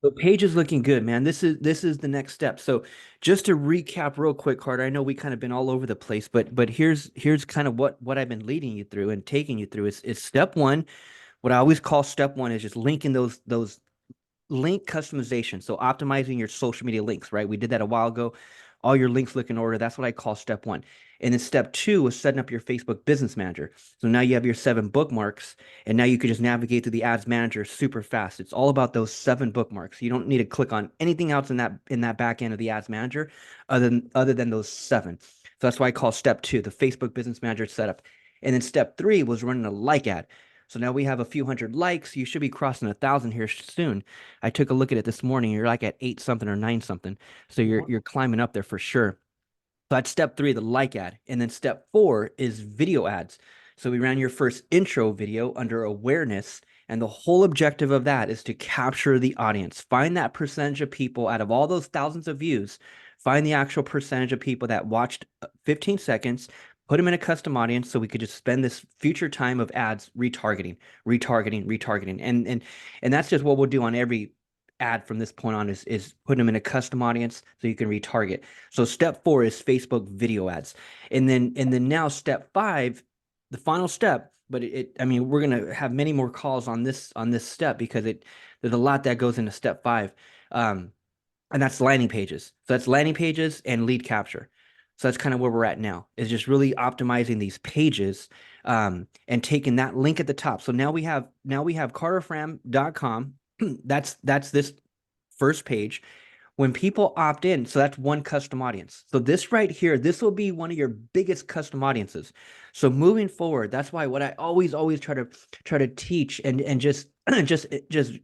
The page is looking good, man. This is the next step. So just to recap real quick, Carter, I know we kind of been all over the place, but here's kind of what I've been leading you through and taking you through is step one. What I always call step one is just linking those link customization. So optimizing your social media links, right? We did that a while ago. All your links look in order. That's what I call step one. And then step two was setting up your Facebook business manager. So now you have your 7 bookmarks, and now you could just navigate through the ads manager super fast. It's all about those 7 bookmarks. You don't need to click on anything else in that back end of the ads manager other than those 7. So that's why I call step two, the Facebook business manager setup. And then step three was running a like ad. So now we have a few hundred likes. You should be crossing 1,000 here soon. I took a look at it this morning. You're like at 8 something or 9 something. So you're climbing up there for sure. So that's step three, the like ad. And then step four is video ads. So we ran your first intro video under awareness. And the whole objective of that is to capture the audience. Find that percentage of people out of all those thousands of views. Find the actual percentage of people that watched 15 seconds, put them in a custom audience so we could just spend this future time of ads retargeting. And that's just what we'll do on every ad from this point on is putting them in a custom audience so you can retarget. So step four is Facebook video ads. And then now step five, the final step, but I mean, we're gonna have many more calls on this step because there's a lot that goes into step five. And that's landing pages. So that's landing pages and lead capture. So that's kind of where we're at now, is just really optimizing these pages and taking that link at the top. So now we have carterfram.com. That's this first page. When people opt in, so that's one custom audience. So this right here, this will be one of your biggest custom audiences. So moving forward, that's why what I always try to teach and just just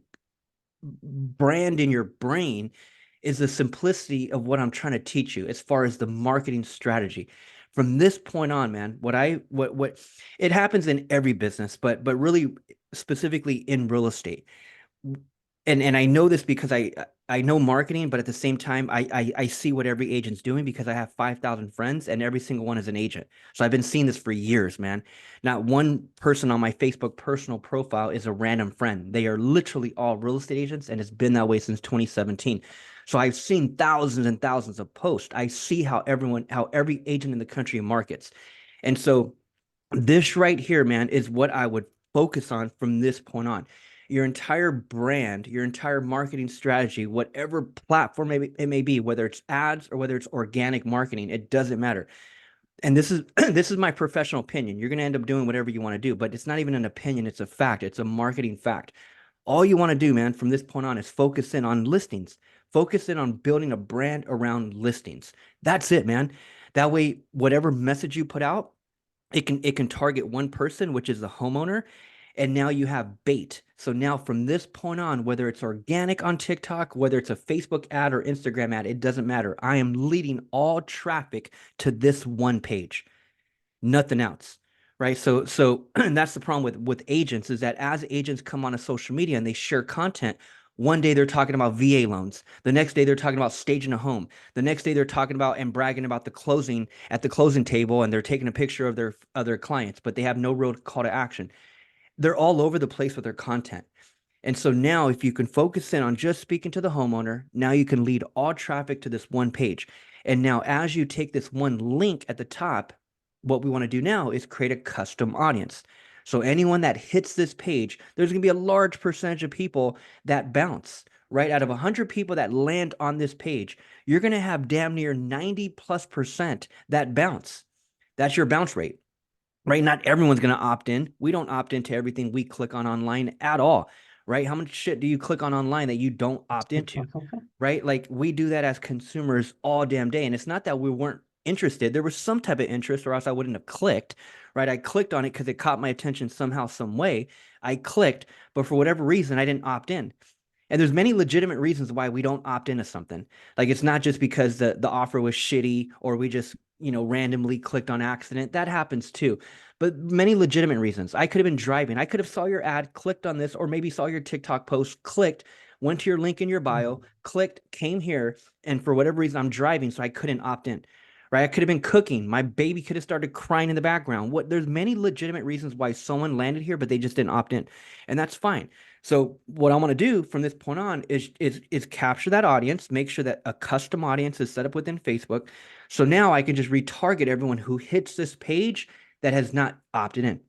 brand in your brain is the simplicity of what I'm trying to teach you as far as the marketing strategy. From this point on, man, what it happens in every business, but really specifically in real estate. And I know this because I know marketing, but at the same time, I see what every agent's doing because I have 5,000 friends and every single one is an agent. So I've been seeing this for years, man. Not one person on my Facebook personal profile is a random friend. They are literally all real estate agents, and it's been that way since 2017. So I've seen thousands and thousands of posts. I see how every agent in the country markets. And so this right here, man, is what I would focus on from this point on. Your entire brand, your entire marketing strategy, whatever platform it may be, whether it's ads or whether it's organic marketing, it doesn't matter. And this is this is my professional opinion. You're going to end up doing whatever you want to do, but it's not even an opinion, it's a fact. It's a marketing fact. All you want to do, man, from this point on is focus in on listings. Focus in on building a brand around listings. That's it, man. That way, whatever message you put out, it can target one person, which is the homeowner, and now you have bait. So now from this point on, whether it's organic on TikTok, whether it's a Facebook ad or Instagram ad, it doesn't matter. I am leading all traffic to this one page, nothing else. Right. So and that's the problem with agents is that as agents come on a social media and they share content, one day they're talking about VA loans. The next day they're talking about staging a home. The next day they're talking about and bragging about the closing at the closing table and they're taking a picture of their other clients, but they have no real call to action. They're all over the place with their content. And so now, if you can focus in on just speaking to the homeowner, now you can lead all traffic to this one page. And now, as you take this one link at the top, what we want to do now is create a custom audience. So, anyone that hits this page, there's going to be a large percentage of people that bounce, right? Out of 100 people that land on this page, you're going to have damn near 90+% that bounce. That's your bounce rate, right? Not everyone's going to opt in. We don't opt into everything we click on online at all, right? How much shit do you click on online that you don't opt into, right? Like we do that as consumers all damn day. And it's not that we weren't interested. There was some type of interest or else I wouldn't have clicked, right? I clicked on it because it caught my attention somehow, some way. I clicked, but for whatever reason, I didn't opt in. And there's many legitimate reasons why we don't opt into something. Like it's not just because the offer was shitty or we just, randomly clicked on accident. That happens too. But many legitimate reasons. I could have been driving. I could have saw your ad, clicked on this, or maybe saw your TikTok post, clicked, went to your link in your bio, clicked, came here, and for whatever reason I'm driving, so I couldn't opt in. right? I could have been cooking. My baby could have started crying in the background. There's many legitimate reasons why someone landed here, but they just didn't opt in. And that's fine. So what I want to do from this point on is capture that audience, make sure that a custom audience is set up within Facebook. So now I can just retarget everyone who hits this page that has not opted in.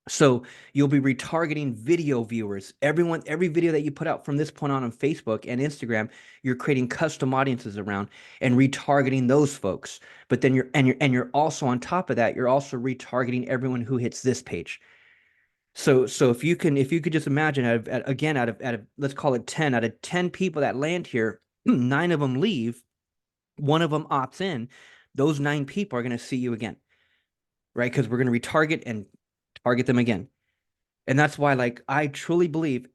So you'll be retargeting video viewers. Every video that you put out from this point on Facebook and Instagram, you're creating custom audiences around and retargeting those folks. But then you're also on top of that, you're also retargeting everyone who hits this page. So if you could just imagine out of let's call it 10 out of 10 people that land here, 9 of them leave, one of them opts in, those 9 people are going to see you again, right? Because we're going to retarget and target them again. And that's why, like, I truly believe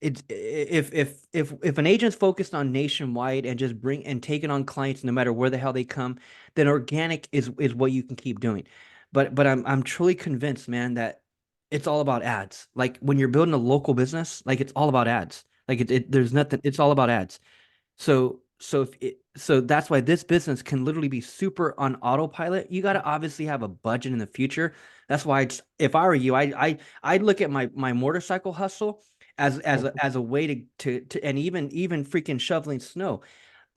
it's if an agent's focused on nationwide and just bring and taking on clients no matter where the hell they come, then organic is what you can keep doing. But I'm truly convinced, man, that it's all about ads. Like when you're building a local business, like it's all about ads. Like there's nothing, it's all about ads. So that's why this business can literally be super on autopilot. You got to obviously have a budget in the future. That's why if I were you, I'd look at my motorcycle hustle as a way to and even freaking shoveling snow.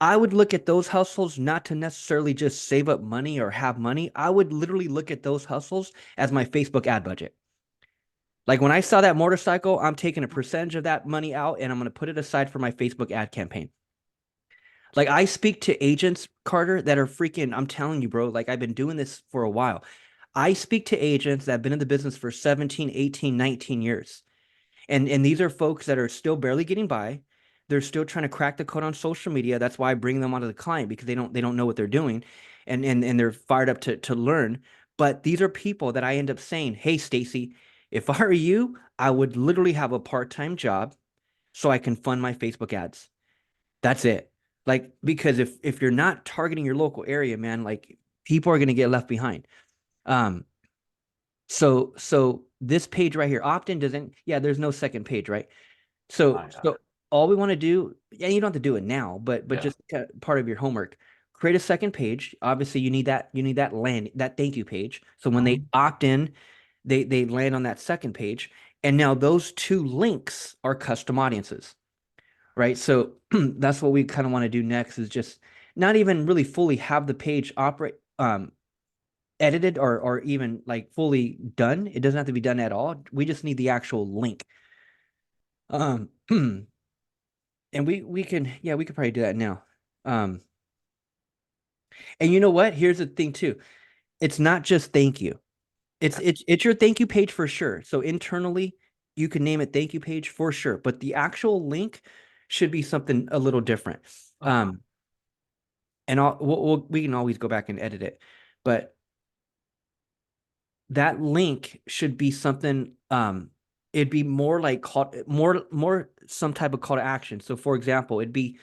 I would look at those hustles not to necessarily just save up money or have money. I would literally look at those hustles as my Facebook ad budget. Like when I saw that motorcycle, I'm taking a percentage of that money out and I'm going to put it aside for my Facebook ad campaign. Like I speak to agents, Carter, that are freaking, I'm telling you, bro, like I've been doing this for a while. I speak to agents that have been in the business for 17, 18, 19 years. And these are folks that are still barely getting by. They're still trying to crack the code on social media. That's why I bring them onto the client because they don't know what they're doing and they're fired up to learn. But these are people that I end up saying, "Hey, Stacy, if I were you, I would literally have a part-time job so I can fund my Facebook ads." That's it. Like, because if you're not targeting your local area, man, like people are gonna get left behind. Um, so this page right here, opt-in doesn't, yeah, there's no second page, right? So all we want to do, and you don't have to do it now, but Yeah. just part of your homework, create a second page. Obviously, that thank you page. So when they Mhm. opt in, they land on that second page. And now those 2 links are custom audiences, right? So that's what we kind of want to do next is just not even really fully have the page operate edited or even like fully done. It doesn't have to be done at all. We just need the actual link. Um and we can, yeah, we could probably do that now. Um and you know what? Here's the thing too. It's not just thank you. It's your thank you page for sure. So internally, you can name it thank you page for sure, but the actual link should be something a little different. Uh-huh. And we can always go back and edit it, but that link should be something it'd be more like more some type of call to action. So for example, it'd be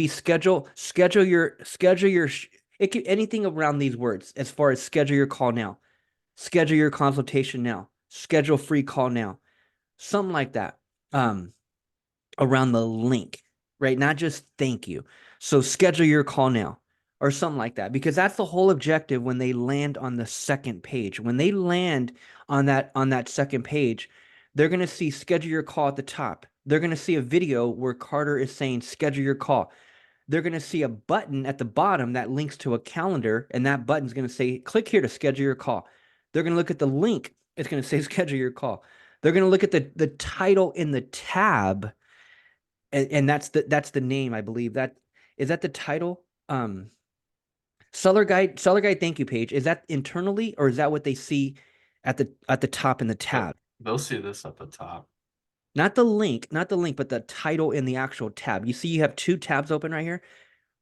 schedule your it could anything around these words as far as schedule your call now, schedule your consultation now, schedule free call now, something like that. Around the link, right? Not just thank you. So schedule your call now or something like that, because that's the whole objective when they land on the second page. When they land on that second page, they're going to see schedule your call at the top. They're going to see a video where Carter is saying schedule your call. They're going to see a button at the bottom that links to a calendar, and that button's going to say click here to schedule your call. They're going to look at the link. It's going to say schedule your call. They're going to look at the title in the tab, and that's the name, I believe. That is that the title. Seller guide thank you page. Is that internally or is that what they see at the top in the But tab? they'll see this at the top. Not the link, but the title in the actual tab. You see you have 2 tabs open right here.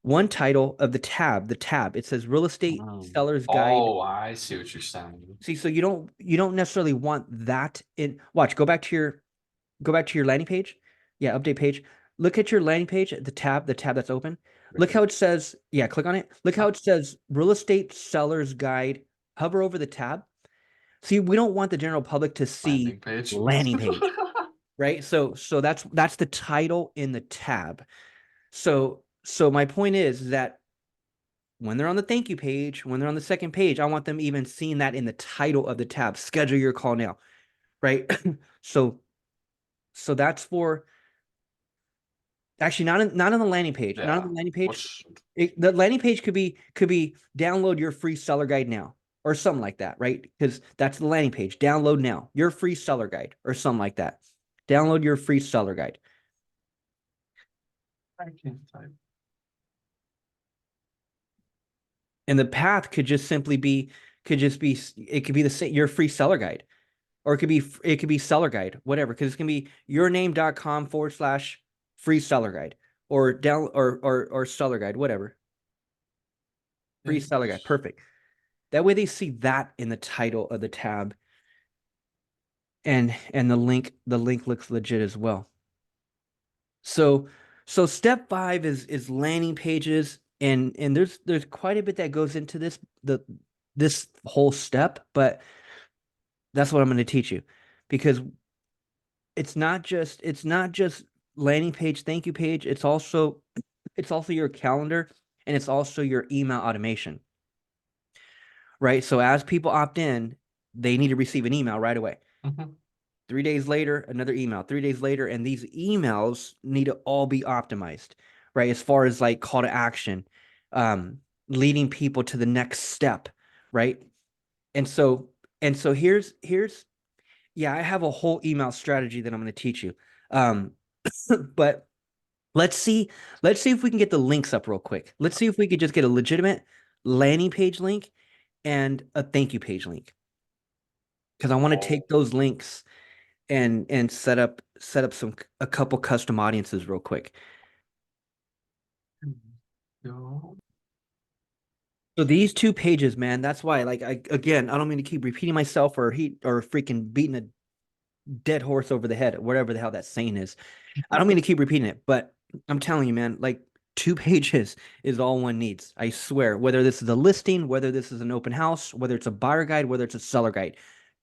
One title of the tab. It says real estate seller's guide. Oh, I see what you're saying. See, so you don't necessarily want that in. Watch, go back to your landing page. Yeah, update page. Look at your landing page, the tab that's open. Right Look here. how it says, yeah, click on it. Look how it says real estate seller's guide. Hover over the tab. See, we don't want the general public to see Landing page. landing page, right? So that's the title in the tab. So my point is that when they're on the thank you page, when they're on the second page, I want them even seeing that in the title of the tab, schedule your call now, right? so so that's for actually not on the landing page, not on Yeah. the landing page. Which The landing page could be download your free seller guide now or something like that, right? Because that's the landing page. Download now your free seller guide or something like that. Download your free seller guide. I can't type. And the path could just simply be it could be the same your free seller guide. Or it could be seller guide, whatever, because it's gonna be yourname.com/free seller guide or down or seller guide, whatever. Free seller guide. Perfect. That way they see that in the title of the tab, and the link looks legit as well. So step 5 is landing pages, and there's quite a bit that goes into this whole step, but that's what I'm going to teach you, because it's not just landing page, thank you page, it's also your calendar, and it's also your email automation, right? So as people opt in, they need to receive an email right away. Mhm. 3 days later, another email, 3 days later, and these emails need to all be optimized, right? As far as like call to action, um, leading people to the next step, right? And so here's yeah, I have a whole email strategy that I'm going to teach you. Um, but let's see, if we can get the links up real quick. Let's see if we could just get a legitimate landing page link and a thank you page link. Because I want to take those links and set up a couple custom audiences real quick. Go. So these two pages, man, that's why, like, I don't mean to keep repeating myself or freaking beating a dead horse over the head, whatever the hell that saying is. I don't mean to keep repeating it, but I'm telling you, man, like, 2 pages is all one needs. I swear, whether this is a listing, whether this is an open house, whether it's a buyer guide, whether it's a seller guide,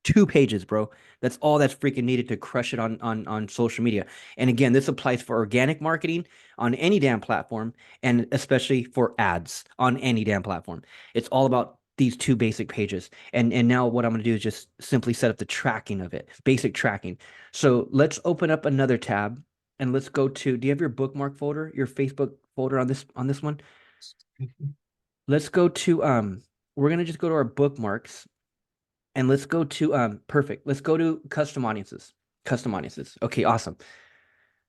2 pages, bro. That's all that's freaking needed to crush it on social media. And again, this applies for organic marketing on any damn platform, and especially for ads on any damn platform. It's all about these 2 basic pages. And now what I'm going to do is just simply set up the tracking of it, basic tracking. So let's open up another tab, and let's go to, do you have your bookmark folder, your Facebook folder on this one? Let's go to we're going to just go to our bookmarks, and let's go to perfect. Let's go to custom audiences. Custom audiences. Okay, awesome.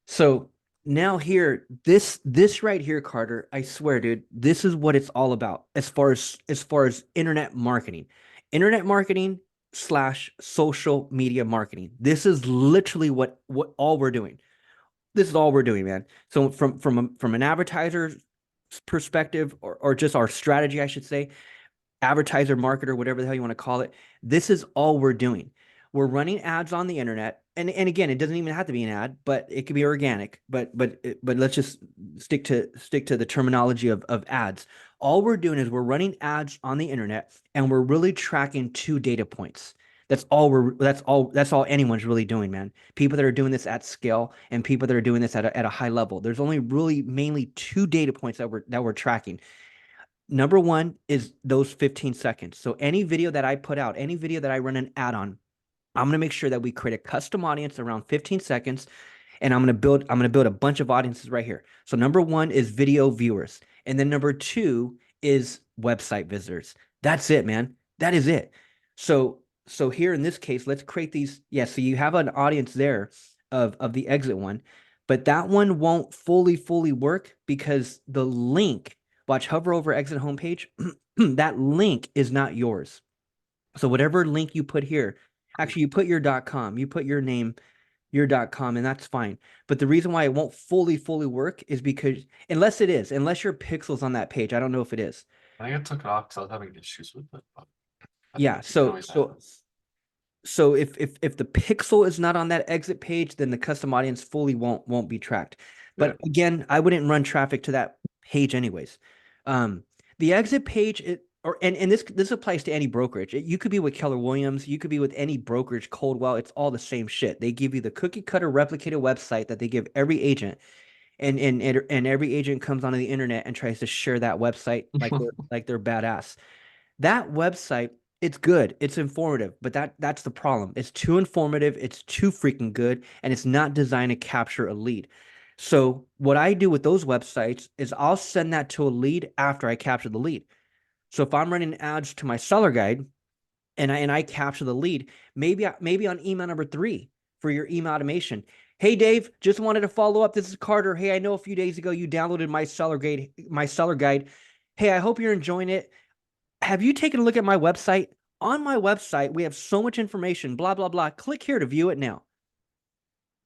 So now here, this right here, Carter, I swear, dude, this is what it's all about as far as internet marketing. Internet marketing slash social media marketing. This is literally what all we're doing. This is all we're doing, man. So from an advertiser's perspective, or just our strategy, I should say, advertiser, marketer, whatever the hell you want to call it. This is all we're doing. We're running ads on the internet. And again, it doesn't even have to be an ad, but it could be organic. But let's just stick to the terminology of ads. All we're doing is we're running ads on the internet, and we're really tracking 2 data points. That's all anyone's really doing, man. People that are doing this at scale and people that are doing this at a high level. There's only really mainly 2 data points that we're tracking. Number one is those 15 seconds. So any video that I put out, any video that I run an ad on, I'm going to make sure that we create a custom audience around 15 seconds, and I'm going to build a bunch of audiences right here. So number one is video viewers, and then number two is website visitors. That's it, man. That is it. So here in this case, let's create these. Yeah, so you have an audience there of the exit one, but that one won't fully work because the link, watch, hover over exit homepage, that link is not yours. So whatever link you put here, actually you put your .com, you put your name, your .com, and that's fine. But the reason why it won't fully work is because unless your pixel's on that page, I don't know if it is. I think I took it off because I was having issues with it. But I Yeah, think you can so always add so so if the pixel is not on that exit page, then the custom audience fully won't be tracked. Yeah. But again, I wouldn't run traffic to that page anyways. Um, the exit page, and this applies to any brokerage. You could be with Keller Williams, you could be with any brokerage, Coldwell. It's all the same shit. They give you the cookie cutter replicated website that they give every agent, and every agent comes onto the internet and tries to share that website like they're badass. That website, it's good, it's informative, but that's the problem. It's too informative, it's too freaking good, and it's not designed to capture a lead. So what I do with those websites is I'll send that to a lead after I capture the lead. So if I'm running ads to my seller guide and I capture the lead, maybe on email number 3 for your email automation. Hey Dave, just wanted to follow up. This is Carter. Hey, I know a few days ago you downloaded my seller guide. Hey, I hope you're enjoying it. Have you taken a look at my website? On my website, we have so much information, blah, blah, blah. Click here to view it now.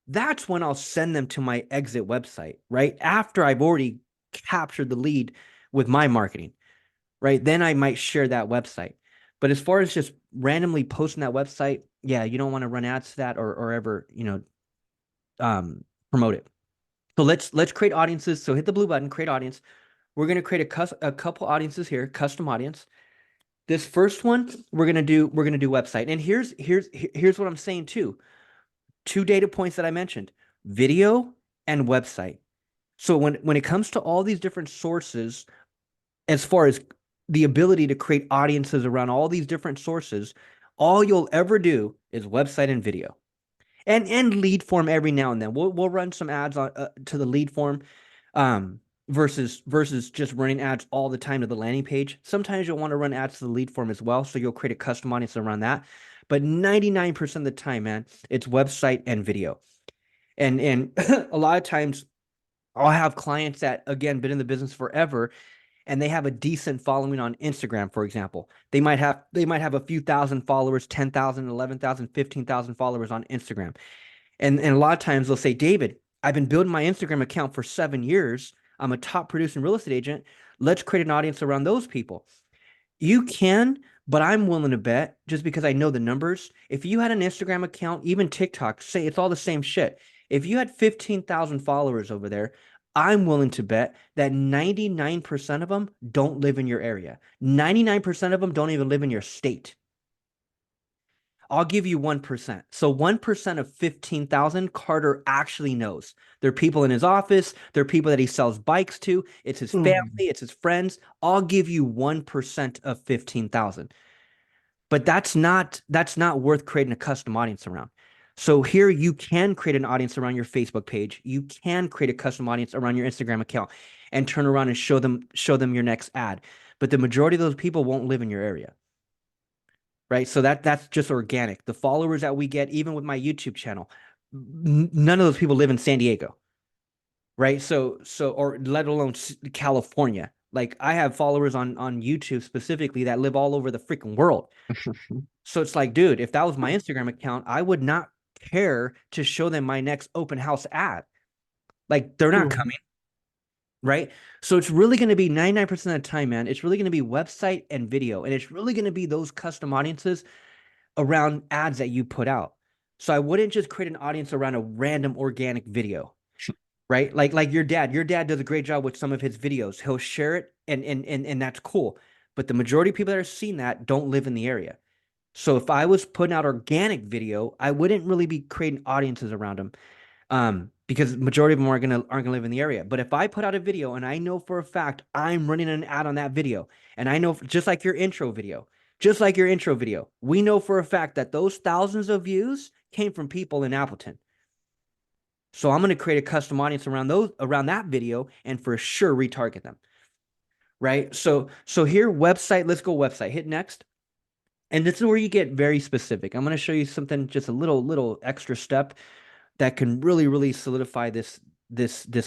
That's when I'll send them to my exit website, right? After I've already captured the lead with my marketing, right? Then I might share that website. But as far as just randomly posting that website, yeah, you don't want to run ads to that or ever, promote it. So let's create audiences. So hit the blue button, create audience. We're going to create a couple audiences here, custom audience. This first one, we're gonna do website. And here's what I'm saying too. 2 data points that I mentioned: video and website. So when it comes to all these different sources, as far as the ability to create audiences around all these different sources, all you'll ever do is website and video. And lead form every now and then. We'll run some ads on to the lead form. Versus just running ads all the time to the landing page. Sometimes you'll want to run ads to the lead form as well, so you'll create a custom audience around that. But 99% of the time, man, it's website and video. And a lot of times I'll have clients that, again, been in the business forever, and they have a decent following on Instagram, for example. They might have a few thousand followers, 10,000, 11,000, 15,000 followers on Instagram. And a lot of times they'll say, David, I've been building my Instagram account for 7 years. I'm a top producing real estate agent. Let's create an audience around those people. You can, but I'm willing to bet, just because I know the numbers, if you had an Instagram account, even TikTok, say it's all the same shit. If you had 15,000 followers over there, I'm willing to bet that 99% of them don't live in your area. 99% of them don't even live in your state. I'll give you 1%. So 1% of 15,000, Carter actually knows. They're people in his office. They're people that he sells bikes to. It's his family. It's his friends. I'll give you 1% of 15,000. But that's not worth creating a custom audience around. So here you can create an audience around your Facebook page. You can create a custom audience around your Instagram account and turn around and show them your next ad. But the majority of those people won't live in your area. Right? So that's just organic. The followers that we get, even with my YouTube channel, none of those people live in San Diego, right? So or let alone California. Like, I have followers on YouTube specifically that live all over the freaking world. So it's like, dude, if that was my Instagram account, I would not care to show them my next open house ad. Like, they're not coming, right? So it's really going to be 99% of the time, man. It's really going to be website and video, and it's really going to be those custom audiences around ads that you put out. So I wouldn't just create an audience around a random organic video, right? Like your dad. Your dad does a great job with some of his videos. He'll share it, and that's cool. But the majority of people that are seeing that don't live in the area. So if I was putting out organic video, I wouldn't really be creating audiences around them. Because majority of them aren't gonna live in the area. But if I put out a video and I know for a fact I'm running an ad on that video, and I know, just like your intro video, we know for a fact that those thousands of views came from people in Appleton. So I'm gonna create a custom audience around that video, and for sure retarget them. Right? So here, website, let's go website. Hit next. And this is where you get very specific. I'm going to show you something, just a little extra step that can really solidify this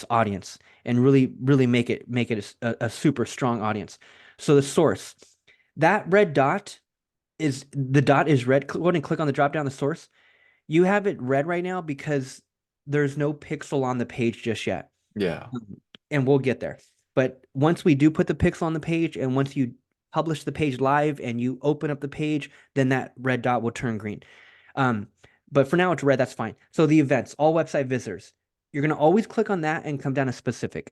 audience and really make it a super strong audience. So the source, that red dot is red. Go ahead and click on the drop down, the source. You have it red right now because there's no pixel on the page just yet. Yeah. And we'll get there. But once we do put the pixel on the page, and once you publish the page live and you open up the page, then that red dot will turn green. But for now it's red, that's fine. So the events, all website visitors, you're going to always click on that and come down to specific.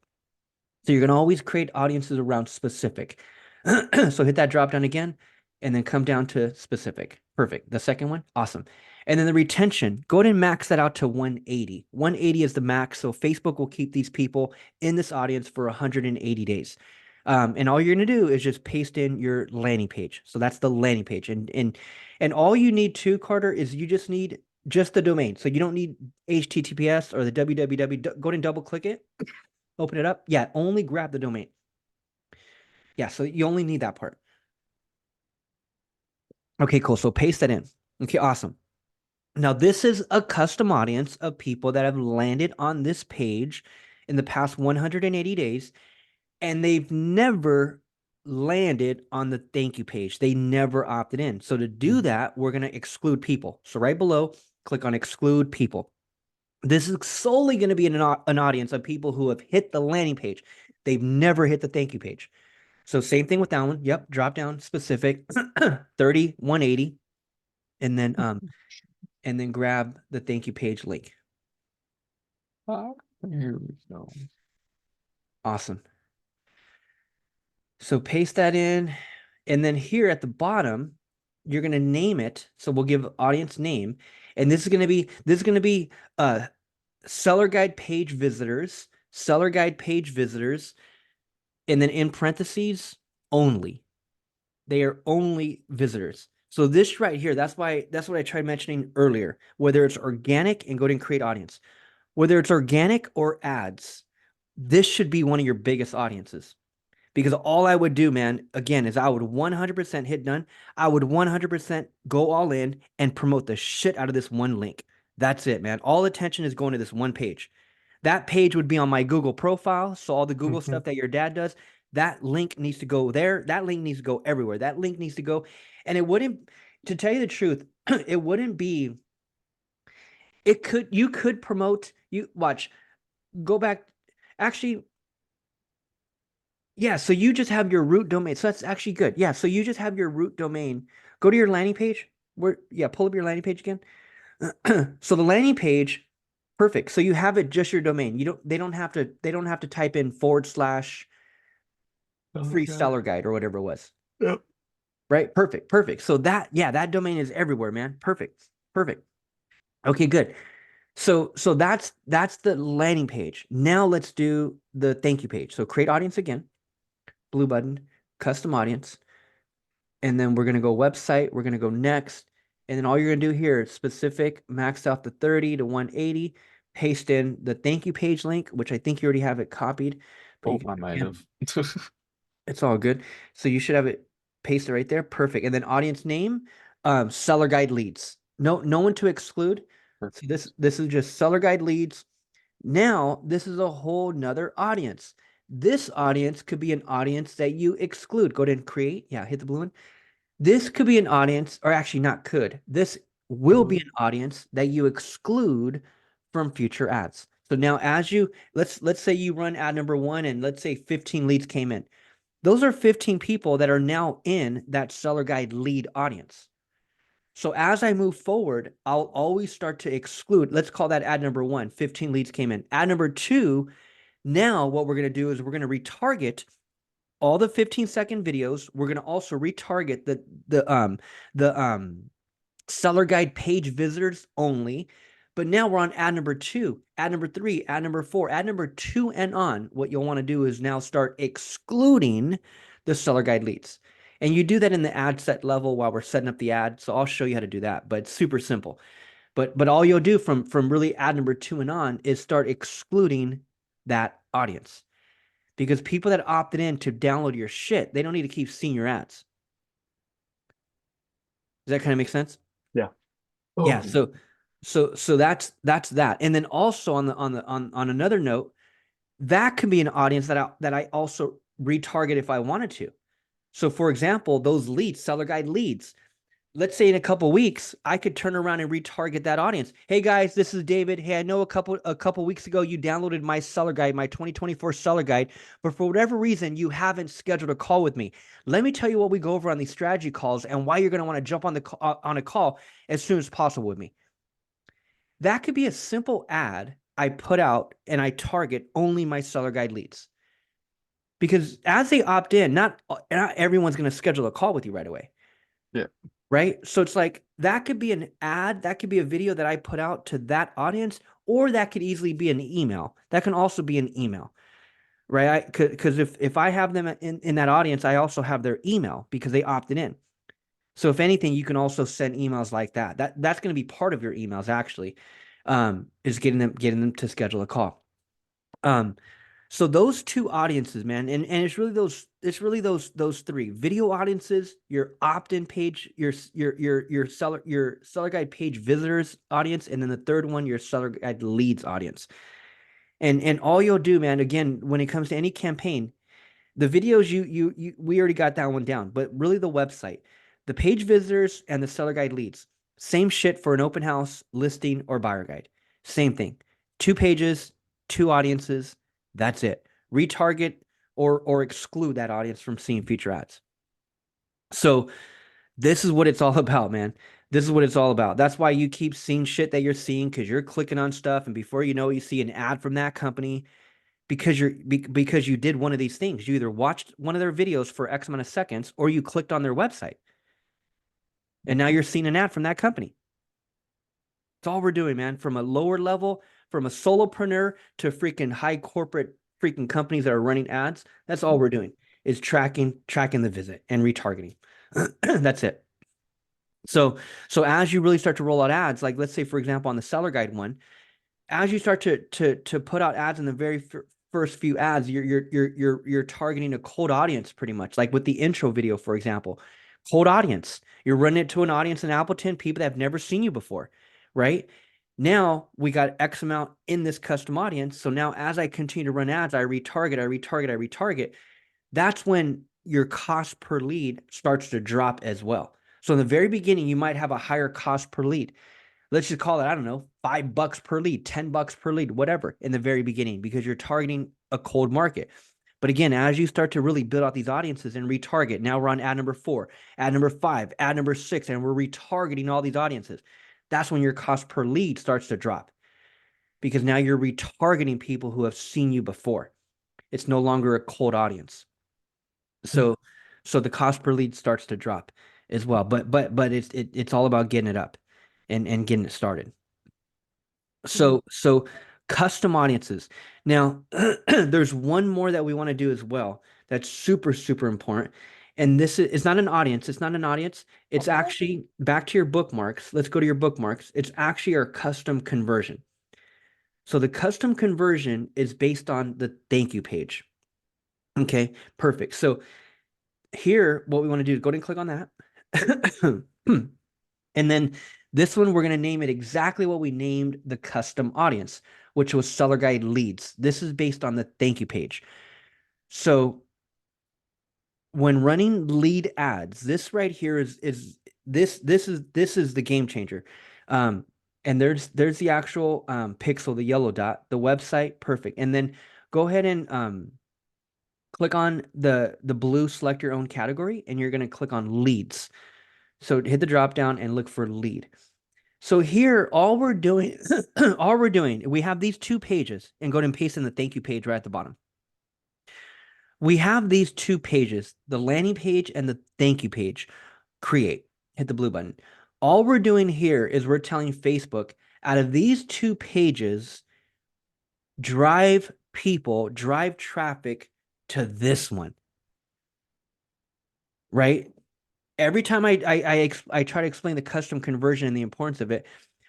So you're going to always create audiences around specific. So hit that drop down again and then come down to specific. Perfect. The second one, awesome. And then the retention, go ahead and max that out to 180. 180 is the max. So Facebook will keep these people in this audience for 180 days. And all you're going to do is just paste in your landing page. So that's the landing page. And all you need to, Carter, is you just need just the domain. So you don't need HTTPS or the www. Go ahead and double click it. Open it up. Yeah, only grab the domain. Yeah, so you only need that part. Okay, cool. So paste that in. Okay, awesome. Now, this is a custom audience of people that have landed on this page in the past 180 days, and they've never landed on the thank you page. They never opted in. So to do that, we're going to exclude people. So right below, click on exclude people. This is solely going to be an audience of people who have hit the landing page. They've never hit the thank you page. So same thing with that one. Yep, drop down specific 30, 180, and then grab the thank you page link. Here we go. Awesome. So paste that in, and then here at the bottom, you're going to name it. So we'll give audience name, and this is going to be seller guide page visitors, and then in parentheses only. They are only visitors. So this right here, that's what I tried mentioning earlier. Whether it's organic, and go ahead and create audience. Whether it's organic or ads, this should be one of your biggest audiences. Because all I would do, man, again, is I would 100% hit done. I would 100% go all in and promote the shit out of this one link. That's it, man. All attention is going to this one page. That page would be on my Google profile. So all the Google stuff that your dad does, that link needs to go there. That link needs to go everywhere. That link needs to go. And it wouldn't, to tell you the truth, it wouldn't be, you could promote, you watch, go back. Actually, yeah, so you just have your root domain. So that's actually good. Yeah, so you just have your root domain. Go to your landing page. Pull up your landing page again. So the landing page, perfect. So you have it just your domain. They don't have to type in / free seller guide or whatever it was. Yep. Right? Perfect. So that domain is everywhere, man. Perfect. Okay, good. So that's the landing page. Now let's do the thank you page. So create audience again. Blue button, custom audience. And then we're going to go website. We're going to go next. And then all you're going to do here is specific, maxed out the 30 to 180, paste in the thank you page link, which I think you already have it copied. But I might have. it's all good. So you should have it pasted right there. Perfect. And then audience name, seller guide leads. No one to exclude. So this is just seller guide leads. Now, this is a whole nother audience. This audience could be an audience that you exclude. Go ahead and create. Yeah, hit the blue one. This could be an audience, or actually not could. This will be an audience that you exclude from future ads. So now let's say you run ad number 1 and let's say 15 leads came in. Those are 15 people that are now in that seller guide lead audience. So as I move forward, I'll always start to exclude. Let's call that ad number 1, 15 leads came in. Ad number 2, now what we're going to do is we're going to retarget all the 15-second videos. We're going to also retarget the seller guide page visitors only. But now we're on ad number 2, ad number 3, ad number 4, ad number 2 and on. What you'll want to do is now start excluding the seller guide leads. And you do that in the ad set level while we're setting up the ad. So I'll show you how to do that, but it's super simple. But all you'll do from really ad number 2 and on is start excluding that audience. Because people that opted in to download your shit, they don't need to keep seeing your ads. Does that kind of make sense? Yeah. Yeah. So that's that. And then also on another note, that could be an audience that I also retarget if I wanted to. So for example, those leads, seller guide leads, let's say in a couple weeks, I could turn around and retarget that audience. Hey guys, this is David. Hey, I know a couple weeks ago you downloaded my seller guide, my 2024 seller guide, but for whatever reason you haven't scheduled a call with me. Let me tell you what we go over on these strategy calls and why you're going to want to jump on a call as soon as possible with me. That could be a simple ad I put out and I target only my seller guide leads. Because as they opt in, not everyone's going to schedule a call with you right away. Yeah. Right. So it's like, that could be an ad, that could be a video that I put out to that audience, or that could easily be an email. That can also be an email, right? Because if I have them in that audience, I also have their email because they opted in. So if anything, you can also send emails like that. That's going to be part of your emails actually, is getting them to schedule a call. Um, so those two audiences, man, and it's really those three video audiences, your opt-in page, your seller guide page visitors audience, and then the third one, your seller guide leads audience. And all you'll do, man, again, when it comes to any campaign, the videos we already got that one down, but really the website, the page visitors and the seller guide leads, same shit for an open house, listing, or buyer guide. Same thing. 2 pages, 2 audiences, that's it. Retarget or exclude that audience from seeing feature ads. So this is what it's all about, man. This is what it's all about. That's why you keep seeing shit that you're seeing, because you're clicking on stuff, and before you know it, you see an ad from that company because you did one of these things. You either watched one of their videos for X amount of seconds, or you clicked on their website, and now you're seeing an ad from that company. It's all we're doing, man. From a lower level, from a solopreneur to freaking high corporate freaking companies that are running ads. That's all we're doing, is tracking the visit and retargeting. That's it. So as you really start to roll out ads, like let's say for example on the seller guide one, as you start to put out ads in the very first few ads, you're targeting a cold audience pretty much. Like with the intro video, for example, cold audience. You're running it to an audience in Appleton, people that have never seen you before, right? Now we got X amount in this custom audience. So now as I continue to run ads, I retarget. That's when your cost per lead starts to drop as well. So in the very beginning, you might have a higher cost per lead. Let's just call it, I don't know, $5 per lead, $10 per lead, whatever, in the very beginning, because you're targeting a cold market. But again, as you start to really build out these audiences and retarget, now we're on ad number 4, ad number 5, ad number 6, and we're retargeting all these audiences. That's when your cost per lead starts to drop, because now you're retargeting people who have seen you before. It's no longer a cold audience. So the cost per lead starts to drop as well. But it's all about getting it up and getting it started. So custom audiences. Now, there's one more that we want to do as well. That's super, super important. And this is, it's not an audience. It's not an audience. It's actually back to your bookmarks. Let's go to your bookmarks. It's actually our custom conversion. So the custom conversion is based on the thank you page. Okay, perfect. So here, what we want to do is go ahead and click on that. And then this one, we're going to name it exactly what we named the custom audience, which was seller guide leads. This is based on the thank you page. So when running lead ads, this right here is this is the game changer. And there's the actual pixel, the yellow dot, the website, perfect. And then go ahead and click on the blue select your own category, and you're going to click on leads. So hit the drop down and look for lead. So here, all we're doing, we have these 2 pages, and go ahead and paste in the thank you page right at the bottom. We have these 2 pages, the landing page and the thank you page. Create, hit the blue button. All we're doing here is we're telling Facebook, out of these 2 pages, drive traffic to this one, right? Every time I try to explain the custom conversion and the importance of it,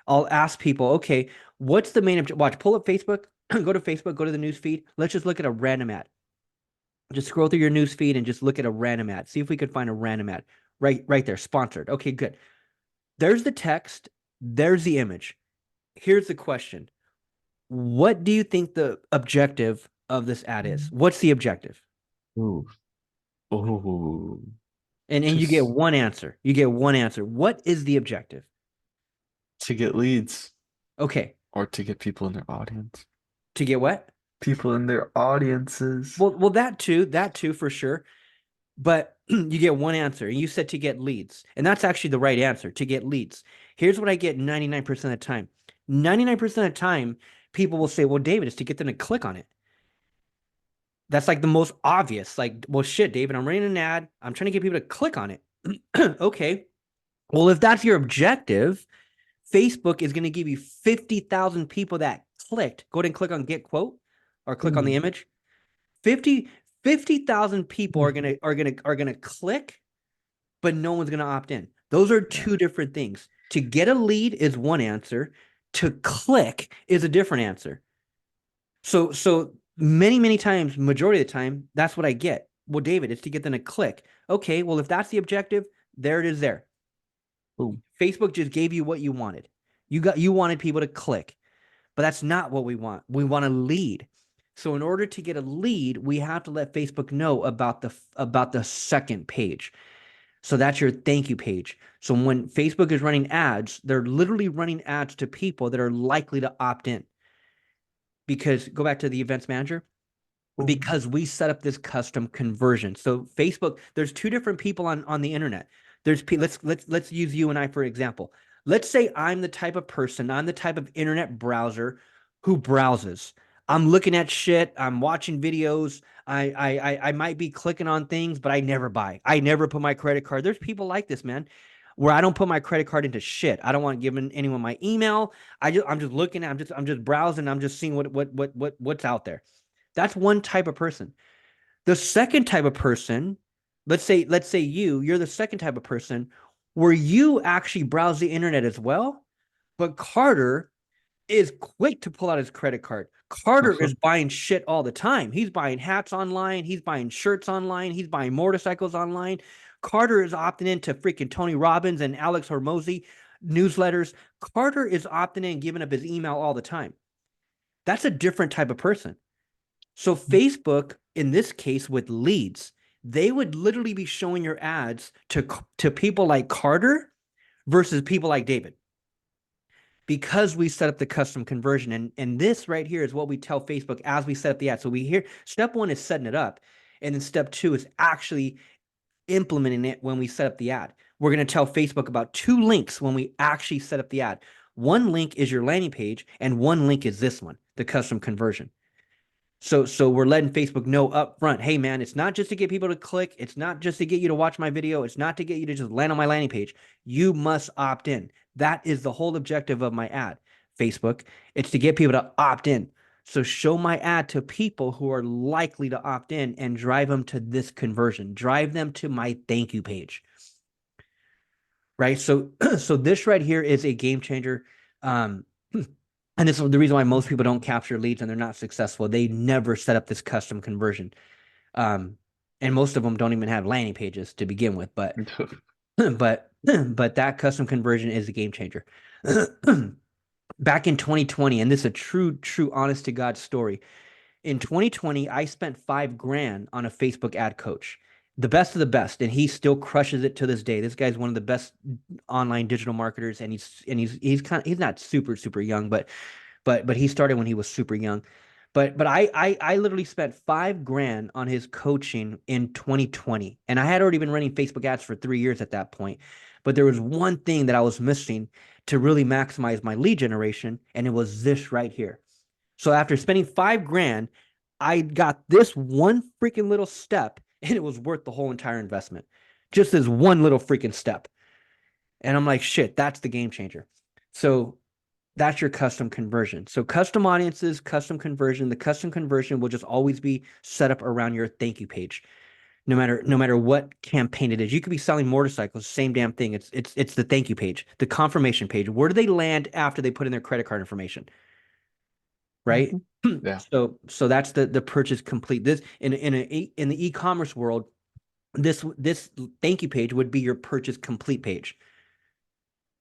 I'll ask people, okay, what's the main objective? Watch, pull up Facebook, go to Facebook, go to the news feed. Let's just look at a random ad. Just scroll through your news feed and just look at a random ad. See if we could find a random ad. Right there, sponsored. Okay, good. There's the text. There's the image. Here's the question. What do you think the objective of this ad is? What's the objective? Ooh. Oh, And you get one answer. You get one answer. What is the objective? to get leads Okay. or to get people in their audience. To get what? People in their audiences. Well, that too for sure. But you get one answer. You said to get leads. And that's actually the right answer, to get leads. Here's what I get 99% of the time. 99% of the time, people will say, well, David, it's to get them to click on it. That's like the most obvious. Like, well, shit, David, I'm running an ad. I'm trying to get people to click on it. Okay. Well, if that's your objective, Facebook is going to give you 50,000 people that clicked. Go ahead and click on get quote or click on the image. 50,000 people are gonna click, but no one's gonna opt in. Those are two different things. To get a lead is one answer. To click is a different answer. So many times, majority of the time, that's what I get. Well, David, it's to get them to click. Okay, well, if that's the objective, there it is there. Boom. Facebook just gave you what you wanted. You wanted people to click, but that's not what we want. We want a lead. So in order to get a lead, we have to let Facebook know about the second page. So that's your thank you page. So when Facebook is running ads, they're literally running ads to people that are likely to opt in. Because go back to the events manager, because we set up this custom conversion. So Facebook, there's two different people on the internet. Let's use you and I for example. Let's say I'm the type of person, I'm the type of internet browser who browses. I'm looking at shit, I'm watching videos, I might be clicking on things, but I never buy. I never put my credit card. There's people like this, man, where I don't put my credit card into shit. I don't want to give anyone my email. I'm just looking at, I'm just browsing, I'm just seeing what's out there. That's one type of person. The second type of person, let's say you're the second type of person where you actually browse the internet as well, but Carter is quick to pull out his credit card. Carter is buying shit all the time. He's buying hats online, he's buying shirts online, he's buying motorcycles online. Carter is opting into freaking Tony Robbins and Alex Hormozy newsletters. Carter is opting in, giving up his email all the time. That's a different type of person. So Facebook, in this case with leads, they would literally be showing your ads to people like Carter versus people like David. Because we set up the custom conversion. And this right here is what we tell Facebook as we set up the ad. So we hear step one is setting it up. And then step two is actually implementing it when we set up the ad. We're going to tell Facebook about two links when we actually set up the ad. One link is your landing page, and one link is this one, the custom conversion. So we're letting Facebook know up front, hey man, it's not just to get people to click, it's not just to get you to watch my video, it's not to get you to just land on my landing page. You must opt in. That is the whole objective of my ad, Facebook. It's to get people to opt in. So show my ad to people who are likely to opt in and drive them to this conversion. Drive them to my thank you page. Right? So so this right here is a game changer. And this is the reason why most people don't capture leads and they're not successful. They never set up this custom conversion. And most of them don't even have landing pages to begin with. But but that custom conversion is a game changer. Back in 2020, and this is a true, honest to God story. In 2020, I spent $5,000 on a Facebook ad coach, the best of the best, and he still crushes it to this day. This guy's one of the best online digital marketers, and he's not super young, but he started when he was super young. But I literally spent $5,000 on his coaching in 2020, and I had already been running Facebook ads for 3 years at that point. But there was one thing that I was missing to really maximize my lead generation, and it was this right here. So after spending $5,000, I got this one freaking little step, and it was worth the whole entire investment. Just this one little freaking step. And I'm like, shit, that's the game changer. So that's your custom conversion. So custom audiences, custom conversion. The custom conversion will just always be set up around your thank you page. No matter what campaign it is. You could be selling motorcycles, same damn thing. It's the thank you page, the confirmation page. Where do they land after they put in their credit card information? Right? Yeah. So that's the purchase complete. This in the e-commerce world, this thank you page would be your purchase complete page.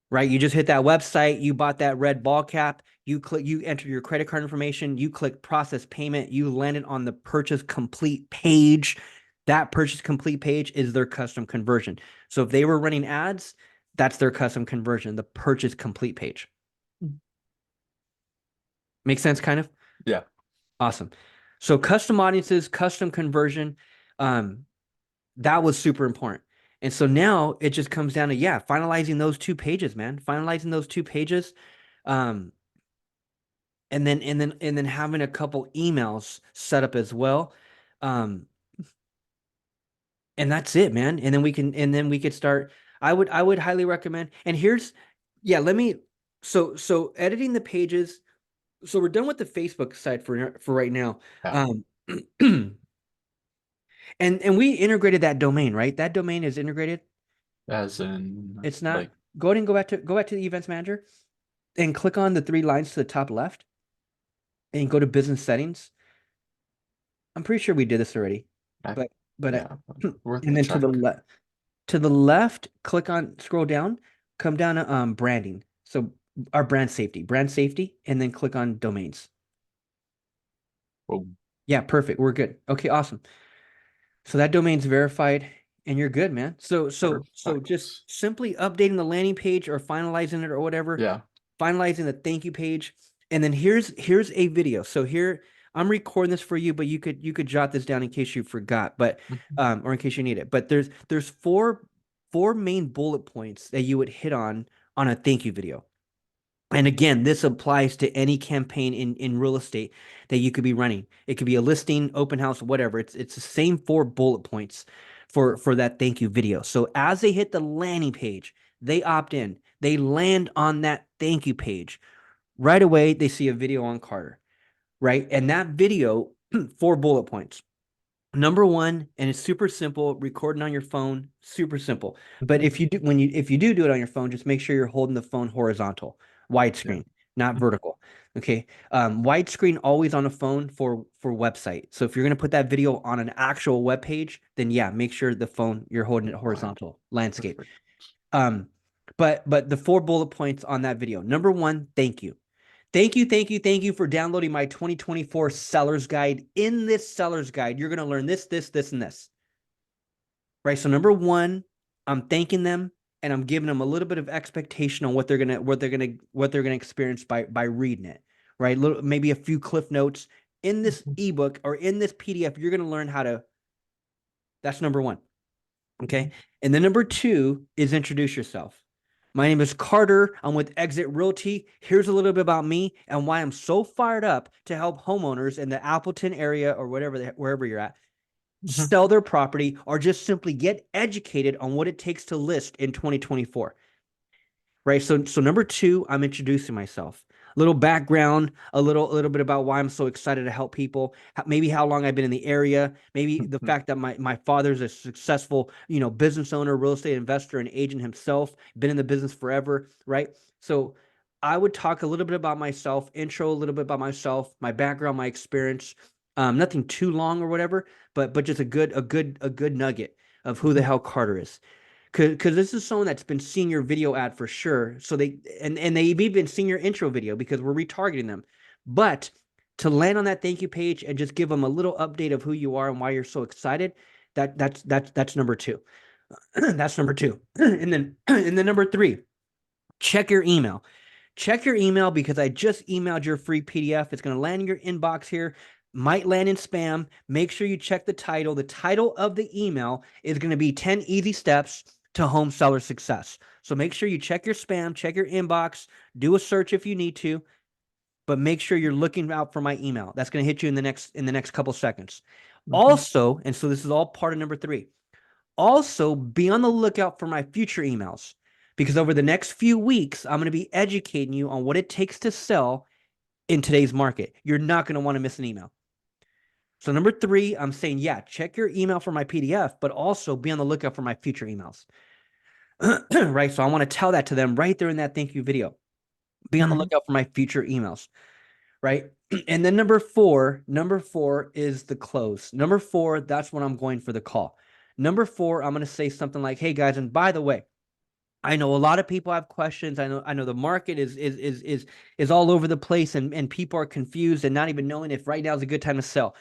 Right? You just hit that website, you bought that red ball cap, you enter your credit card information, you click process payment, you landed on the purchase complete page. That purchase complete page is their custom conversion. So if they were running ads, that's their custom conversion, the purchase complete page. Make sense, kind of? Yeah. Awesome. So custom audiences, custom conversion, that was super important. And so now it just comes down to, finalizing those two pages, man. Finalizing those two pages. And then having a couple emails set up as well. And that's it, man. And then we could start I would highly recommend. And here's, yeah, let me, so editing the pages. So we're done with the Facebook side for right now. Yeah. Um, and we integrated that domain, right? That domain is integrated. As in It's not. like, Go ahead and go back to the events manager and click on the three lines to the top left and go to business settings. I'm pretty sure we did this already, I, but but yeah, worth and a then check. to the left, click on scroll down, come down to branding. So our brand safety, and then click on domains. Oh, Yeah, perfect. We're good. Okay, awesome. So that domain's verified and you're good, man. So just perfect. simply updating the landing page or finalizing it or whatever, Yeah. finalizing the thank you page. And then here's a video. So here I'm recording this for you, but you could jot this down in case you forgot, but Mhm. or in case you need it. But there's four main bullet points that you would hit on a thank you video. And again, this applies to any campaign in real estate that you could be running. It could be a listing, open house, whatever. It's the same four bullet points for that thank you video. So as they hit the landing page, they opt in. They land on that thank you page. Right away, they see a video on Carter, right? And that video, four bullet points. Number one, and it's super simple, recording on your phone, super simple. But Mhm. if you do it on your phone, just make sure you're holding the phone horizontal, Yeah. widescreen, not Mhm. vertical. Okay. Widescreen always on a phone for website. So if you're gonna put that video on an actual web page, then yeah, make sure the phone you're holding it Wide. horizontal, landscape. Perfect. Um, but the four bullet points on that video. Number one, thank you. Thank you, thank you, thank you for downloading my 2024 seller's guide. In this seller's guide, you're going to learn this, this, this, and this. Right. So number one, I'm thanking them and I'm giving them a little bit of expectation on what they're gonna experience by reading it. Right. Little, maybe a few cliff notes in this Mhm. ebook or in this PDF. You're going to learn how to. That's number one. Okay. Mhm. And then number two is introduce yourself. My name is Carter. I'm with Exit Realty. Here's a little bit about me and why I'm so fired up to help homeowners in the Appleton area or wherever you're at Mhm. sell their property or just simply get educated on what it takes to list in 2024. Right. So number two, I'm introducing myself. A little background, a little bit about why I'm so excited to help people. Maybe how long I've been in the area. Maybe the Mhm. fact that my father's a successful, business owner, real estate investor, and agent himself. Been in the business forever. Right. So I would talk a little bit about myself, intro a little bit about myself, my background, my experience. Nothing too long or whatever, but just a good nugget of who the Mhm. hell Carter is. Because this is someone that's been seeing your video ad for sure. So they've even seen your intro video because we're retargeting them. But to land on that thank you page and just give them a little update of who you are and why you're so excited, that's number two. That's number two. And then number three, check your email. Check your email because I just emailed your free PDF. It's going to land in your inbox here, might land in spam. Make sure you check the title. The title of the email is going to be 10 Easy Steps to Home Seller Success. So make sure you check your spam, check your inbox, do a search if you need to, but make sure you're looking out for my email. That's going to hit you in the next couple seconds. Mhm. Also, and so this is all part of number three. Also, be on the lookout for my future emails because over the next few weeks, I'm going to be educating you on what it takes to sell in today's market. You're not going to want to miss an email. So, number three, I'm saying, yeah, check your email for my PDF, but also be on the lookout for my future emails. Right. So, I want to tell that to them right there in that thank you video. Be on the Mhm. lookout for my future emails. Right. And then number four is the close. Number four, that's when I'm going for the call. Number four, I'm going to say something like, hey guys, and by the way, I know a lot of people have questions. I know the market is all over the place and people are confused and not even knowing if right now is a good time to sell.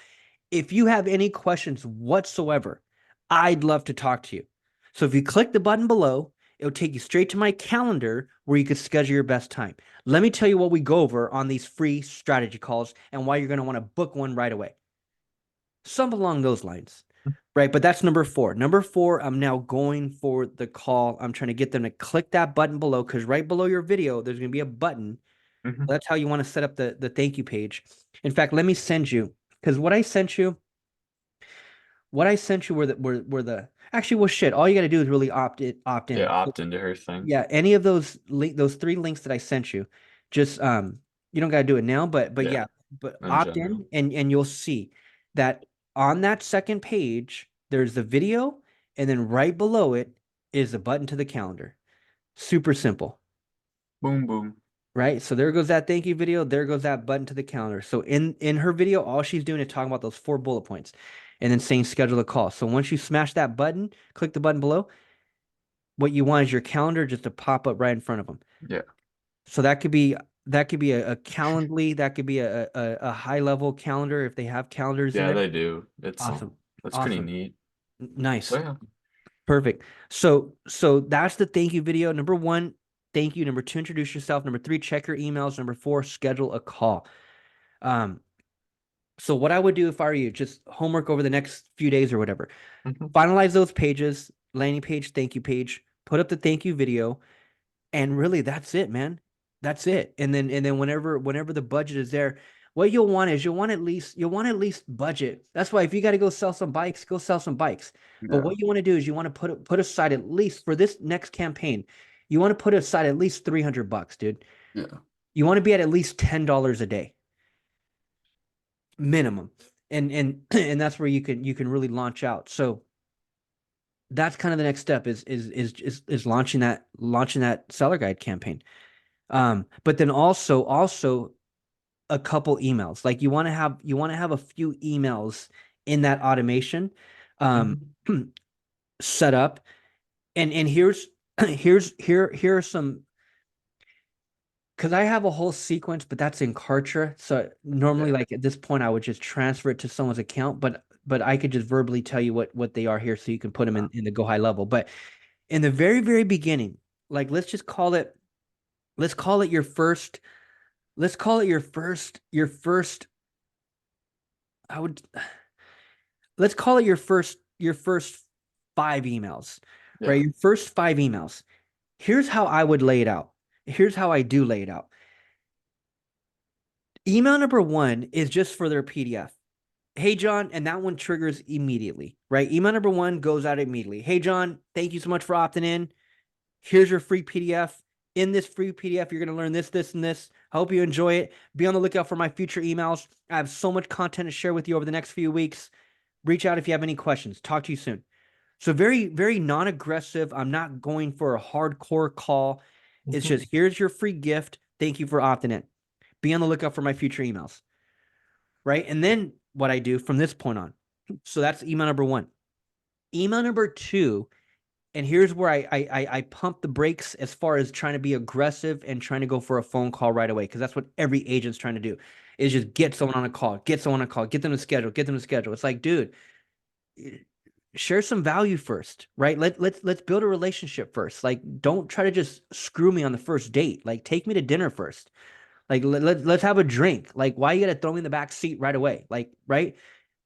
If you have any questions whatsoever, I'd love to talk to you. So if you click the button below, it'll take you straight to my calendar where you could schedule your best time. Let me tell you what we go over on these free strategy calls and why you're going to want to book one right away. Something along those lines. Right. But that's number four. Number four, I'm now going for the call. I'm trying to get them to click that button below because right below your video, there's going to be a button. Mhm. That's how you want to set up the thank you page. In fact, let me send you because what I sent you what I sent you were the actually well shit. All you got to do is really opt Yeah, in. opt into her thing. Yeah, any of those three links that I sent you, just you don't got to do it now, but Yeah, yeah, but in opt general. in and you'll see that on that second page there's the video and then right below it is a button to the calendar. Super simple, Boom, boom. right? So there goes that thank you video, there goes that button to the calendar. So in her video all she's doing is talking about those four bullet points and then saying schedule a call. So once you smash that button, click the button below, what you want is your calendar just to pop up right in front of them. Yeah. So that could be a Calendly, that could be a high level calendar if they have calendars in Yeah, there. they do. It's Awesome. that's pretty Awesome. neat. So Nice. yeah. Perfect. So that's the thank you video. Number one, thank you. Number two, introduce yourself. Number three, check your emails. Number four, schedule a call. Um, so what I would do if I were you, just homework over the next few days or whatever. Mhm. Finalize those pages, landing page, thank you page, put up the thank you video. And really, that's it, man. That's it. And then whenever the budget is there, what you'll want is you'll want at least budget. That's why if you got to go sell some bikes, go sell some bikes. But Yeah. what you want to do is you want to put aside at least for this next campaign, you want to put aside at least $300, dude. Yeah. You want to be at least $10 a day minimum. And and that's where you can really launch out. So that's kind of the next step is launching that seller guide campaign. But then also a couple emails. Like you want to have a few emails in that automation um Mhm. set up. And here's here are some because I have a whole sequence, but that's in Kartra. So normally Yeah. like at this point I would just transfer it to someone's account, but I could just verbally tell you what they are here so you can put them in the go high level. But in the very, very beginning, like let's call it your first let's call it your first I would let's call it your first five emails, Yeah. right? Your first five emails. Here's how I would lay it out. Here's how I do lay it out. Email number one is just for their PDF. Hey John, and that one triggers immediately, right? Email number one goes out immediately. Hey John, thank you so much for opting in. Here's your free PDF. In this free PDF, you're going to learn this, this, and this. I hope you enjoy it. Be on the lookout for my future emails. I have so much content to share with you over the next few weeks. Reach out if you have any questions. Talk to you soon. So very, very non-aggressive. I'm not going for a hardcore call. It's Mhm. just here's your free gift. Thank you for opting in. Be on the lookout for my future emails. Right. And then what I do from this point on. So that's email number one. Email number two, and here's where I pump the brakes as far as trying to be aggressive and trying to go for a phone call right away because that's what every agent's trying to do is just get someone on a call, get someone on a call, get them to schedule, get them to schedule. It's like, dude, share some value first, right? Let's build a relationship first. Like, don't try to just screw me on the first date. Like, take me to dinner first. Like, let's have a drink. Like, why you gotta throw me in the back seat right away? Like, right?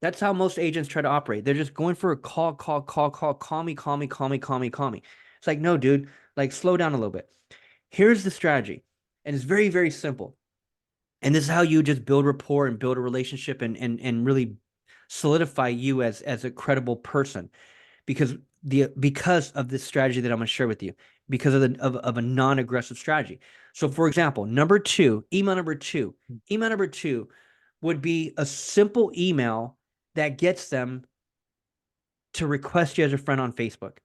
That's how most agents try to operate. They're just going for a call me, call me, call me, call me, call me. It's like, no, dude, like slow down a little bit. Here's the strategy. And it's very, very simple. And this is how you just build rapport and build a relationship and really solidify you as a credible person because of this strategy that I'm going to share with you because of a non-aggressive strategy. So for example, email number two would be a simple email that gets them to request you as a friend on Facebook.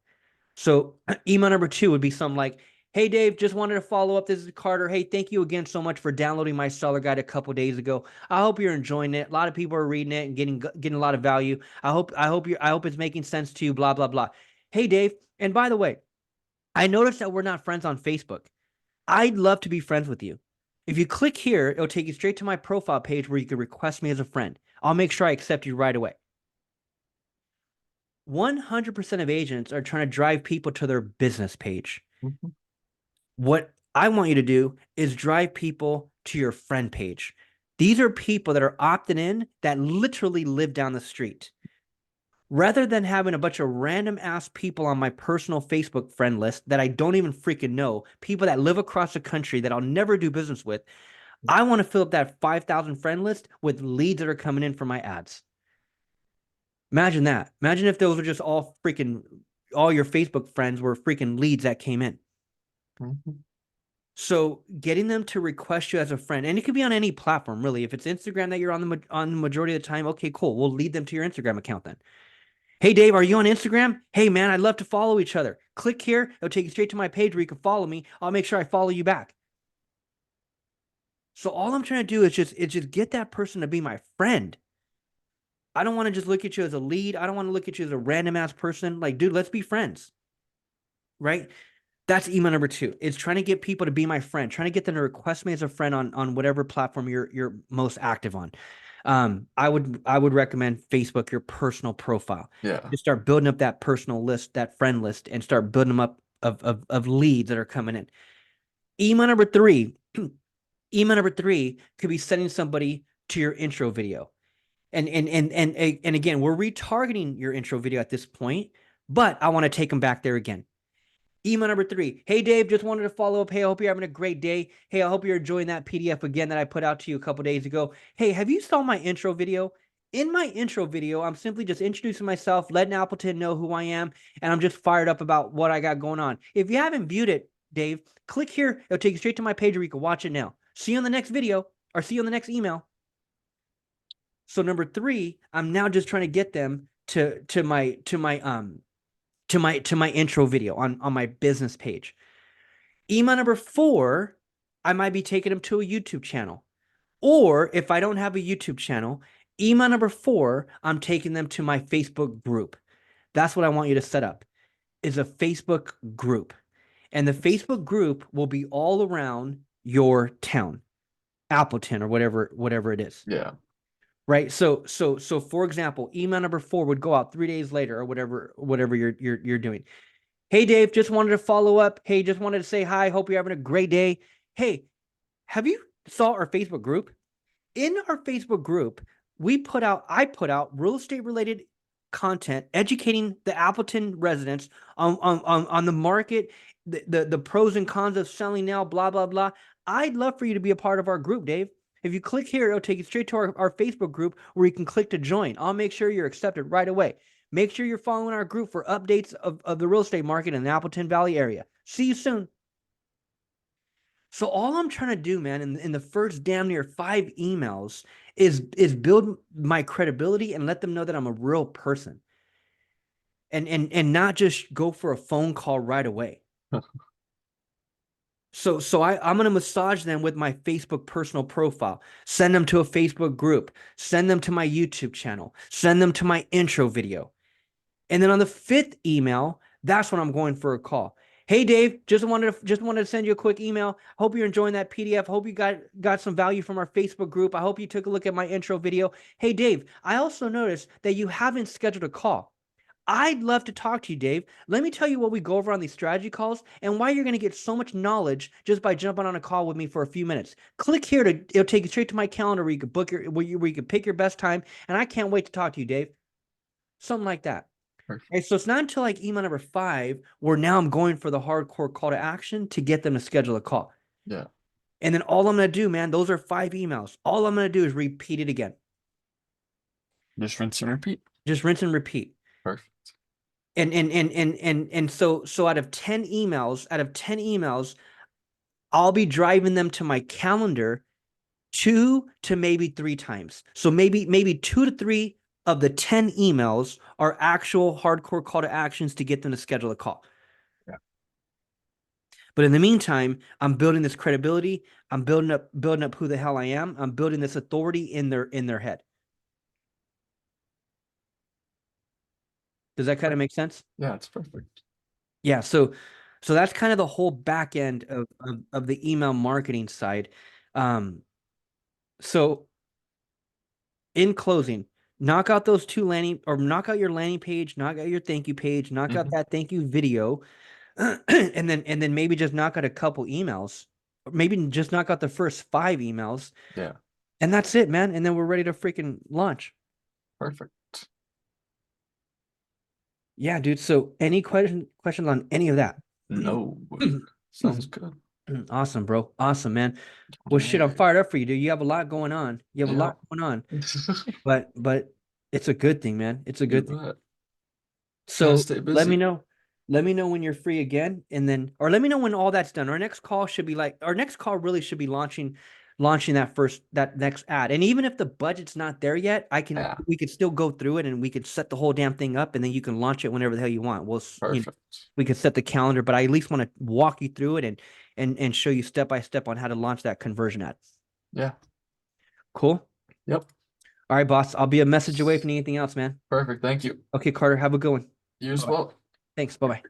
So email number two would be something like, "Hey Dave, just wanted to follow up. This is Carter. Hey, thank you again so much for downloading my seller guide a couple days ago. I hope you're enjoying it. A lot of people are reading it and getting a lot of value. I hope it's making sense to you. Blah blah blah. Hey Dave, and by the way, I noticed that we're not friends on Facebook. I'd love to be friends with you. If you click here, it'll take you straight to my profile page where you can request me as a friend. I'll make sure I accept you right away." 100% of agents are trying to drive people to their business page. Mhm. What I want you to do is drive people to your friend page. These are people that are opted in that literally live down the street. Rather than having a bunch of random ass people on my personal Facebook friend list that I don't even freaking know, people that live across the country that I'll never do business with, I want to fill up that 5,000 friend list with leads that are coming in from my ads. Imagine that. Imagine if those were just all your Facebook friends were freaking leads that came in. Mhm. So getting them to request you as a friend, and it could be on any platform, really. If it's Instagram that you're on the majority of the time, okay, cool. We'll lead them to your Instagram account then. Hey, Dave, are you on Instagram? Hey, man, I'd love to follow each other. Click here. It'll take you straight to my page where you can follow me. I'll make sure I follow you back. So all I'm trying to do is just get that person to be my friend. I don't want to just look at you as a lead. I don't want to look at you as a random ass person. Like, dude, let's be friends. Right? That's email number two. It's trying to get people to be my friend, trying to get them to request me as a friend on whatever platform you're most active on. I would recommend Facebook, your personal profile. Yeah. Just start building up that personal list, that friend list, and start building them up of leads that are coming in. Email number three, email number three could be sending somebody to your intro video. And again, we're retargeting your intro video at this point, but I want to take them back there again. Email number three. Hey, Dave, just wanted to follow up. Hey, I hope you're having a great day. Hey, I hope you're enjoying that PDF again that I put out to you a couple days ago. Hey, have you saw my intro video? In my intro video, I'm simply just introducing myself, letting Appleton know who I am, and I'm just fired up about what I got going on. If you haven't viewed it, Dave, click here. It'll take you straight to my page where you can watch it now. See you on the next video or see you on the next email. So number three, I'm now just trying to get them to my intro video on my business page. Email number four, I might be taking them to a YouTube channel. Or if I don't have a YouTube channel, email number four, I'm taking them to my Facebook group. That's what I want you to set up, is a Facebook group. And the Facebook group will be all around your town, Appleton or whatever it is. Yeah. Right. So for example, email number four would go out 3 days later or whatever you're doing. Hey, Dave, just wanted to follow up. Hey, just wanted to say hi. Hope you're having a great day. Hey, have you saw our Facebook group? In our Facebook group, I put out real estate related content, educating the Appleton residents on the market, the pros and cons of selling now, blah, blah, blah. I'd love for you to be a part of our group, Dave. If you click here, it'll take you straight to our Facebook group where you can click to join. I'll make sure you're accepted right away. Make sure you're following our group for updates of the real estate market in the Appleton Valley area. See you soon. So all I'm trying to do, man, in the first damn near 5 emails is build my credibility and let them know that I'm a real person. And not just go for a phone call right away. So I'm gonna massage them with my Facebook personal profile, send them to a Facebook group, send them to my YouTube channel, send them to my intro video. And then on the 5th email, that's when I'm going for a call. Hey, Dave, just wanted to send you a quick email. Hope you're enjoying that PDF. Hope you got some value from our Facebook group. I hope you took a look at my intro video. Hey, Dave, I also noticed that you haven't scheduled a call. I'd love to talk to you, Dave. Let me tell you what we go over on these strategy calls and why you're going to get so much knowledge just by jumping on a call with me for a few minutes. Click here it'll take you straight to my calendar where you can book where you can pick your best time. And I can't wait to talk to you, Dave. Something like that. Perfect. Right, so it's not until like email number 5 where now I'm going for the hardcore call to action to get them to schedule a call. Yeah. And then all I'm going to do, man, those are 5 emails. All I'm going to do is repeat it again. Just rinse and repeat. Just rinse and repeat. Perfect. And so out of 10 emails, I'll be driving them to my calendar 2 to maybe 3 times. So maybe 2 to 3 of the 10 emails are actual hardcore call to actions to get them to schedule a call. Yeah. But in the meantime, I'm building this credibility. I'm building up who the hell I am. I'm building this authority in their head. Does that kind of make sense? Yeah, it's perfect. Yeah. So that's kind of the whole back end of the email marketing side. So in closing, knock out those 2 knock out your landing page, knock out your thank you page, knock out that thank you video, and then maybe just knock out a couple emails. Maybe just knock out the first 5 emails. Yeah. And that's it, man. And then we're ready to freaking launch. Perfect. Yeah, dude. So any questions on any of that? No. Sounds good. Awesome, bro. Awesome, man. Well, shit, I'm fired up for you, dude. You have a lot going on. You have a lot going on. But It's a good thing, man. It's a You good thing. bet. Gotta So stay let me busy. know. Let me know when you're free again, and then, or let me know when all that's done. Our next call should be like, our next call really should be launching that next ad. And even if the budget's not there yet, Yeah, we could still go through it and we could set the whole damn thing up, and then you can launch it whenever the hell you want. perfect. We could set the calendar, but I at least want to walk you through it and show you step by step on how to launch that conversion ad. Yeah. Cool. Yep. All right, boss. I'll be a message away from anything else, man. Perfect. Thank you. Okay, Carter. Have a good one. You as Bye-bye. well. Thanks. Bye bye.